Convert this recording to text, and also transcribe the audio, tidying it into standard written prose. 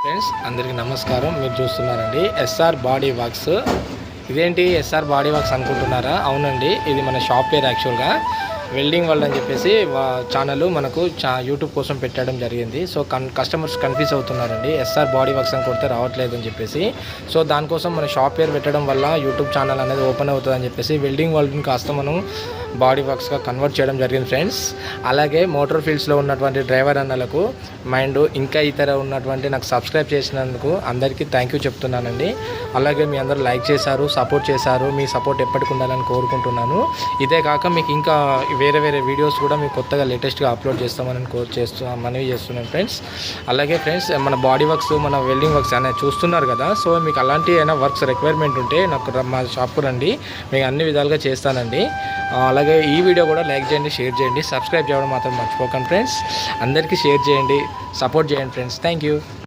Friends అందరికీ నమస్కారం. మీరు చూస్తున్నారండి ఎస్ఆర్ బాడీ వర్క్స్. ఇదేంటి ఎస్ఆర్ బాడీ వర్క్స్ అనుకుంటున్నారా? అవునండి, ఇది మన షాప్ పేరు. యాక్చువల్గా వెల్డింగ్ వరల్డ్ అని చెప్పేసి ఛానల్ మనకు యూట్యూబ్ కోసం పెట్టడం జరిగింది. సో కస్టమర్స్ కన్ఫ్యూజ్ అవుతున్నారండి, ఎస్ఆర్ బాడీ వర్క్స్ అని కొడితే రావట్లేదు అని చెప్పేసి. సో దానికోసం మన షాప్ పేరు పెట్టడం వల్ల యూట్యూబ్ ఛానల్ అనేది ఓపెన్ అవుతుంది అని చెప్పేసి వెల్డింగ్ వరల్డ్ని కాస్త మనం బాడీ వర్క్స్గా కన్వర్ట్ చేయడం జరిగింది ఫ్రెండ్స్. అలాగే మోటార్ ఫీల్డ్స్లో ఉన్నటువంటి డ్రైవర్ అన్నలకు మైండ్ ఇంకా ఇతర ఉన్నటువంటి నాకు సబ్స్క్రైబ్ చేసినందుకు అందరికీ థ్యాంక్ యూ చెప్తున్నానండి. అలాగే మీ అందరూ లైక్ చేశారు, సపోర్ట్ చేశారు. మీ సపోర్ట్ ఎప్పటికి ఉండాలని కోరుకుంటున్నాను. ఇదే కాక మీకు ఇంకా వేరే వీడియోస్ కూడా మీకు కొత్తగా లేటెస్ట్గా అప్లోడ్ చేస్తామని మనవి చేస్తున్నాను ఫ్రెండ్స్. అలాగే ఫ్రెండ్స్, మన బాడీ వర్క్స్, మన వెల్డింగ్ వర్క్స్ అనేది చూస్తున్నారు కదా. సో మీకు అలాంటి అయినా వర్క్స్ రిక్వైర్మెంట్ ఉంటే నాకు మా షాప్కు రండి, మీకు అన్ని విధాలుగా చేస్తానండి. అలాగే ఈ వీడియో కూడా లైక్ చేయండి, షేర్ చేయండి, సబ్స్క్రైబ్ చేయడం మాత్రం మర్చిపోకండి ఫ్రెండ్స్. అందరికీ షేర్ చేయండి, సపోర్ట్ చేయండి ఫ్రెండ్స్. Thank you.